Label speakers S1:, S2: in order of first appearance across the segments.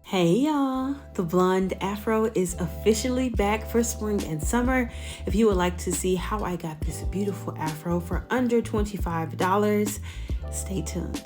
S1: Hey y'all, the blonde afro is officially back for spring and summer. If you would like to see how I got this beautiful afro for under $25, stay tuned.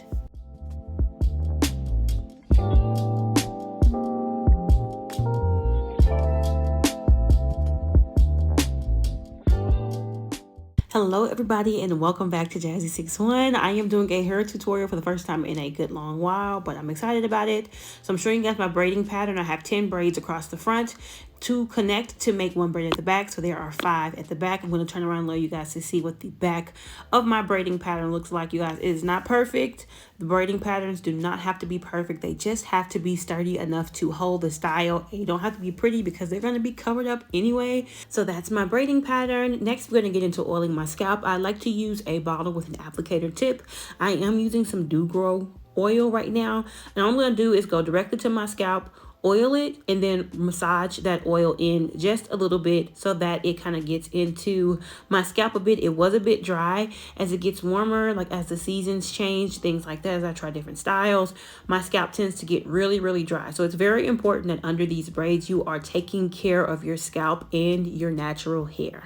S1: Hello everybody and welcome back to Jazzy61. I am doing a hair tutorial for the first time in a good long while, but I'm excited about it. So I'm showing you guys my braiding pattern. I have 10 braids across the front to connect to make one braid at the back. So there are 5 at the back. I'm going to turn around and allow you guys to see what the back of my braiding pattern looks like. You guys, it is not perfect. The braiding patterns do not have to be perfect. They just have to be sturdy enough to hold the style. And you don't have to be pretty because they're going to be covered up anyway. So that's my braiding pattern. Next, we're going to get into oiling my scalp. I like to use a bottle with an applicator tip. I am using some Do Grow oil right now. And all I'm going to do is go directly to my scalp, oil it, and then massage that oil in just a little bit so that it kind of gets into my scalp a bit. It was a bit dry. As it gets warmer, like as the seasons change, things like that, as I try different styles, my scalp tends to get really dry. So it's very important that under these braids you are taking care of your scalp and your natural hair.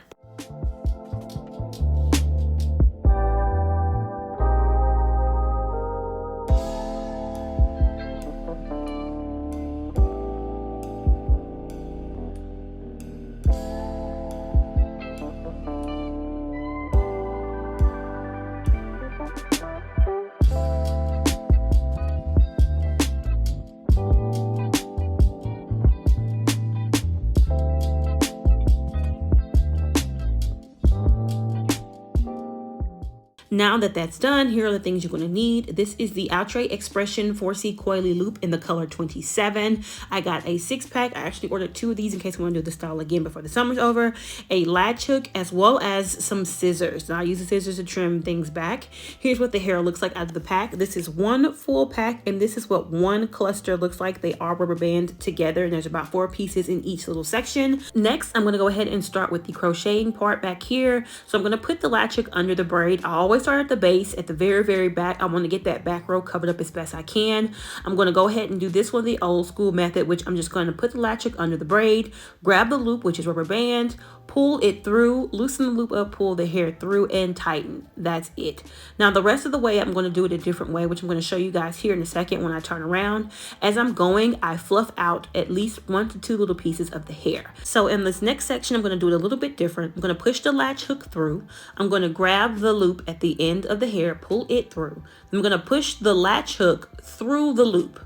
S1: Now that that's done, here are the things you're going to need. This is the Outre Xpression 4C Coily loop in the color 27. I got a 6-pack. I actually ordered 2 of these in case I want to do the style again before the summer's over. A latch hook as well as some scissors. Now I use the scissors to trim things back. Here's what the hair looks like out of the pack. This is one full pack and this is what one cluster looks like. They are rubber band together and there's about 4 pieces in each little section. Next, I'm going to go ahead and start with the crocheting part back here. So I'm going to put the latch hook under the braid. I always start at the base, at the very back. I want to get that back row covered up as best I can. I'm going to go ahead and do this one the old school method, which I'm just going to put the latch hook under the braid, grab the loop, which is rubber band, pull it through, loosen the loop up, pull the hair through, and tighten. That's it. Now the rest of the way I'm going to do it a different way, which I'm going to show you guys here in a second when I turn around. As I'm going, I fluff out at least 1 to 2 little pieces of the hair. So in this next section, I'm going to do it a little bit different. I'm going to push the latch hook through. I'm going to grab the loop at the end of the hair, pull it through. I'm going to push the latch hook through the loop,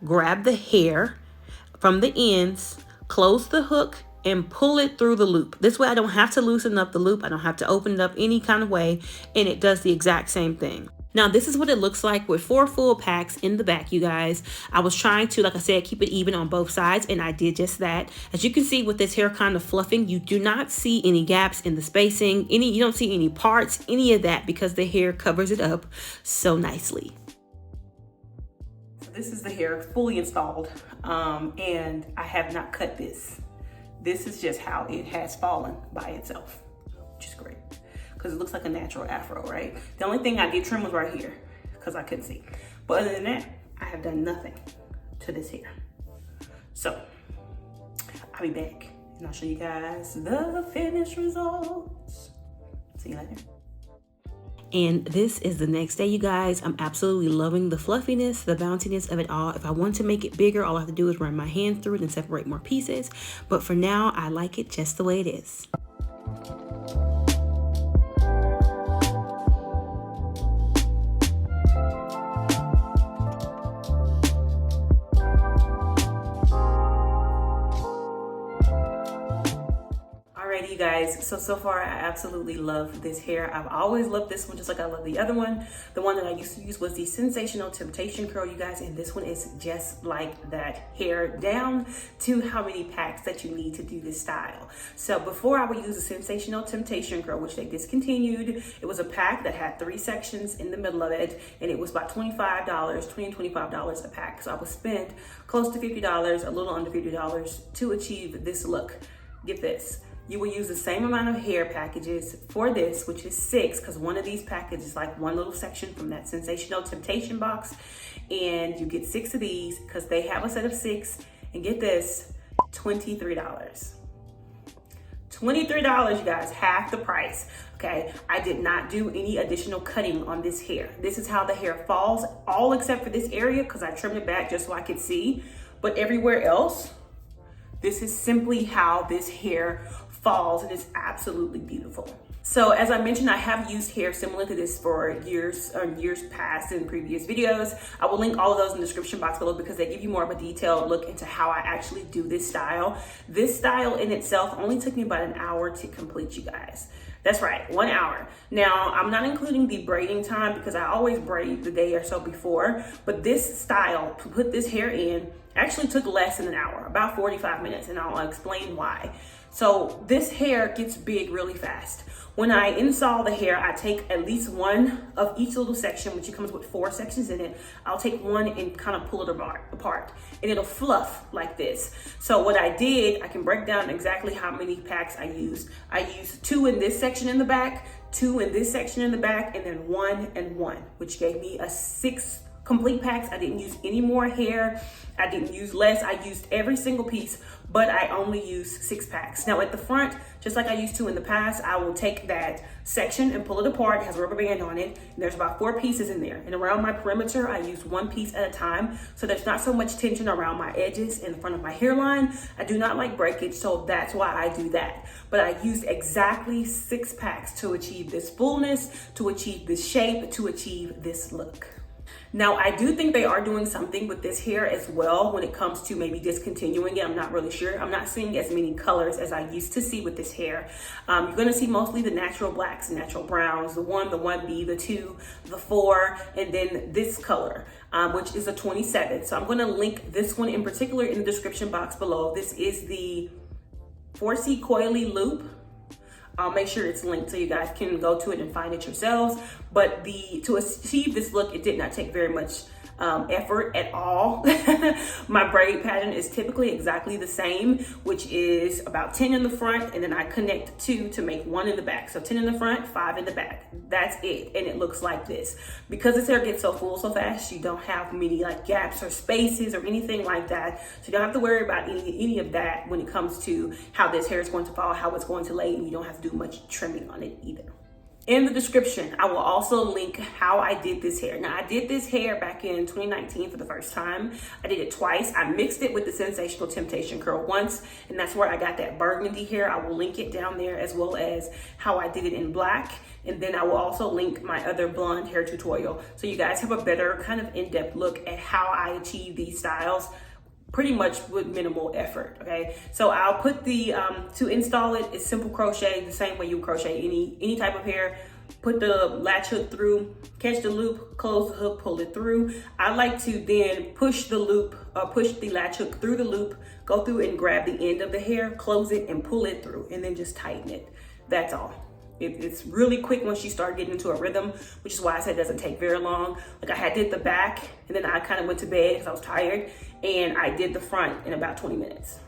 S1: grab the hair from the ends, close the hook, and pull it through the loop. This way I don't have to loosen up the loop. I don't have to open it up any kind of way, and it does the exact same thing. Now this is what it looks like with 4 full packs in the back, you guys. I was trying to, like I said, keep it even on both sides, and I did just that. As you can see with this hair kind of fluffing, you do not see any gaps in the spacing, you don't see any parts, any of that, because the hair covers it up so nicely. So this is the hair fully installed, and I have not cut this. This is just how it has fallen by itself, which is great because it looks like a natural afro, right? The only thing I did trim was right here because I couldn't see. But other than that, I have done nothing to this hair. So I'll be back and I'll show you guys the finished results. See you later. And this is the next day, you guys. I'm absolutely loving the fluffiness, the bounciness of it all. If I want to make it bigger, all I have to do is run my hand through it and separate more pieces. But for now, I like it just the way it is. You guys, so far I absolutely love this hair. I've always loved this one just like I love the other one. The one that I used to use was the Sensational Temptation Curl, you guys, and this one is just like that hair, down to how many packs that you need to do this style. So before I would use the Sensational Temptation Curl, which they discontinued. It was a pack that had 3 sections in the middle of it, and it was about $20 and $25 a pack. So I would spend close to $50, a little under $50 to achieve this look. Get this. You will use the same amount of hair packages for this, which is 6, because one of these packages is like one little section from that Sensational Temptation box. And you get 6 of these because they have a set of 6. And get this, $23. $23, you guys, half the price. Okay, I did not do any additional cutting on this hair. This is how the hair falls, all except for this area because I trimmed it back just so I could see. But everywhere else, this is simply how this hair falls, and it's absolutely beautiful. So as I mentioned, I have used hair similar to this for years past in previous videos. I will link all of those in the description box below because they give you more of a detailed look into how I actually do this style. This style in itself only took me about an hour to complete, you guys. That's right, 1 hour. Now, I'm not including the braiding time because I always braid the day or so before, but this style, to put this hair in, actually took less than an hour, about 45 minutes, and I'll explain why. So this hair gets big really fast. When I install the hair, I take at least one of each little section, which comes with 4 sections in it. I'll take one and kind of pull it apart, and it'll fluff like this. So what I did, I can break down exactly how many packs I used. I used 2 in this section in the back, 2 in this section in the back, and then 1 and 1, which gave me a 6 complete packs. I didn't use any more hair. I didn't use less. I used every single piece, but I only used 6 packs. Now at the front, just like I used to in the past, I will take that section and pull it apart. It has a rubber band on it. And there's about 4 pieces in there. And around my perimeter, I use 1 piece at a time. So there's not so much tension around my edges in the front of my hairline. I do not like breakage, so that's why I do that. But I used exactly 6 packs to achieve this fullness, to achieve this shape, to achieve this look. Now, I do think they are doing something with this hair as well when it comes to maybe discontinuing it. I'm not really sure. I'm not seeing as many colors as I used to see with this hair. You're going to see mostly the natural blacks, natural browns, the 1, the 1B, the 2, the 4, and then this color, which is a 27. So I'm going to link this one in particular in the description box below. This is the 4C Coily loop. I'll make sure it's linked so you guys can go to it and find it yourselves. But to achieve this look, it did not take very much effort at all. My braid pattern is typically exactly the same, which is about 10 in the front, and then I connect 2 to make 1 in the back. So 10 in the front, 5 in the back. That's it, and it looks like this. Because this hair gets so full so fast, you don't have many like gaps or spaces or anything like that. So you don't have to worry about any of that when it comes to how this hair is going to fall, how it's going to lay, and you don't have to do much trimming on it either. In the description, I will also link how I did this hair. Now, I did this hair back in 2019 for the first time. I did it twice. I mixed it with the Sensational Temptation curl once, and that's where I got that burgundy hair. I will link it down there, as well as how I did it in black. And then I will also link my other blonde hair tutorial, so you guys have a better kind of in-depth look at how I achieve these styles pretty much with minimal effort. Okay, so I'll put the to install it, it's simple crochet, the same way you crochet any type of hair. Put the latch hook through, catch the loop, close the hook, pull it through. I like to then push the loop, push the latch hook through the loop, go through and grab the end of the hair, close it and pull it through, and then just tighten it. That's all. It's really quick once you start getting into a rhythm, which is why I said it doesn't take very long. Like I did the back, and then I kind of went to bed because I was tired, and I did the front in about 20 minutes.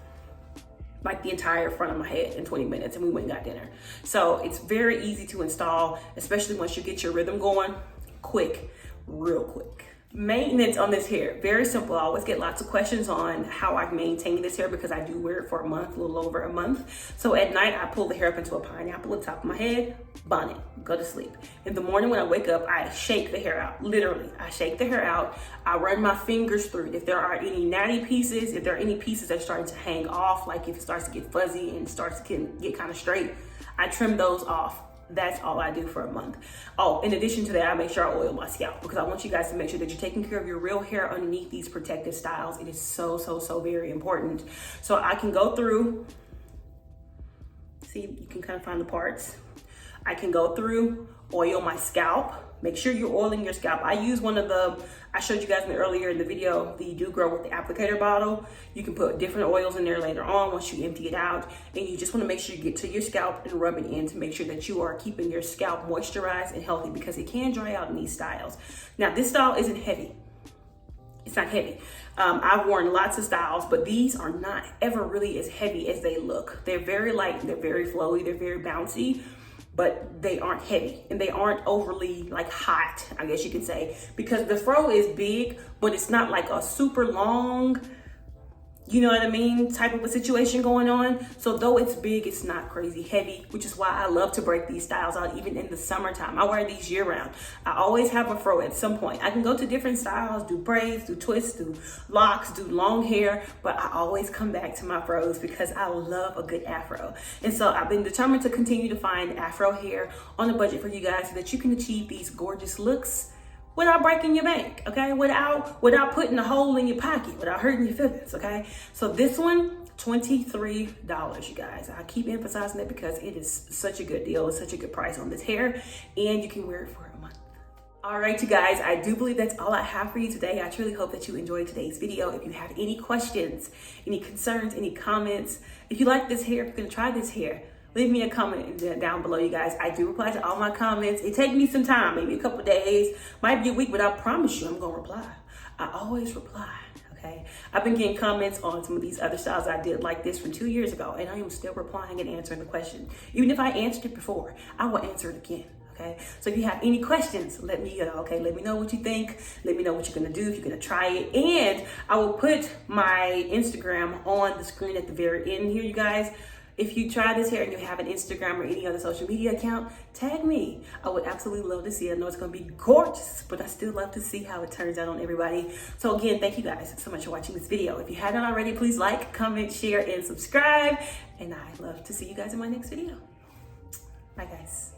S1: Like the entire front of my head in 20 minutes, and we went and got dinner. So it's very easy to install, especially once you get your rhythm going. Quick, real quick. Maintenance on this hair, very simple. I always get lots of questions on how I maintain this hair because I do wear it for a month, a little over a month. So at night, I pull the hair up into a pineapple at the top of my head, bonnet, go to sleep. In the morning when I wake up, I shake the hair out. Literally, I shake the hair out. I run my fingers through it. If there are any natty pieces, if there are any pieces that are starting to hang off, like if it starts to get fuzzy and starts to get kind of straight, I trim those off. That's all I do for a month. Oh, in addition to that, I make sure I oil my scalp because I want you guys to make sure that you're taking care of your real hair underneath these protective styles. It is so very important. So I can go through, see, you can kind of find the parts. I can go through, oil my scalp. Make sure you're oiling your scalp. I use one of the, I showed you guys earlier in the video, the Do Grow with the applicator bottle. You can put different oils in there later on once you empty it out. And you just want to make sure you get to your scalp and rub it in to make sure that you are keeping your scalp moisturized and healthy because it can dry out in these styles. Now, this style isn't heavy. It's not heavy. I've worn lots of styles, but these are not ever really as heavy as they look. They're very light, they're very flowy, they're very bouncy, but they aren't heavy and they aren't overly like hot, I guess you can say, because the fro is big, but it's not like a super long, you know what I mean, type of a situation going on. So though it's big, it's not crazy heavy, which is why I love to break these styles out even in the summertime. I wear these year round. I always have a fro at some point. I can go to different styles, do braids, do twists, do locks, do long hair, but I always come back to my fros because I love a good afro. And so I've been determined to continue to find afro hair on a budget for you guys so that you can achieve these gorgeous looks without breaking your bank, okay? Without putting a hole in your pocket, without hurting your feelings, okay? So this one, $23, you guys. I keep emphasizing that because it is such a good deal. It's such a good price on this hair, and you can wear it for a month. All right, you guys, I do believe that's all I have for you today. I truly hope that you enjoyed today's video. If you have any questions, any concerns, any comments, if you like this hair, if you're gonna try this hair, leave me a comment down below, you guys. I do reply to all my comments. It takes me some time, maybe a couple days, might be a week, but I promise you I'm gonna reply. I always reply, okay? I've been getting comments on some of these other styles I did like this from 2 years ago, and I am still replying and answering the question. Even if I answered it before, I will answer it again. Okay, so if you have any questions, let me know, okay? Let me know what you think. Let me know what you're gonna do, if you're gonna try it. And I will put my Instagram on the screen at the very end here, you guys. If you try this hair and you have an Instagram or any other social media account, tag me. I would absolutely love to see it. I know it's gonna be gorgeous, but I still love to see how it turns out on everybody. So again, thank you guys so much for watching this video. If you haven't already, please like, comment, share, and subscribe. And I'd love to see you guys in my next video. Bye, guys.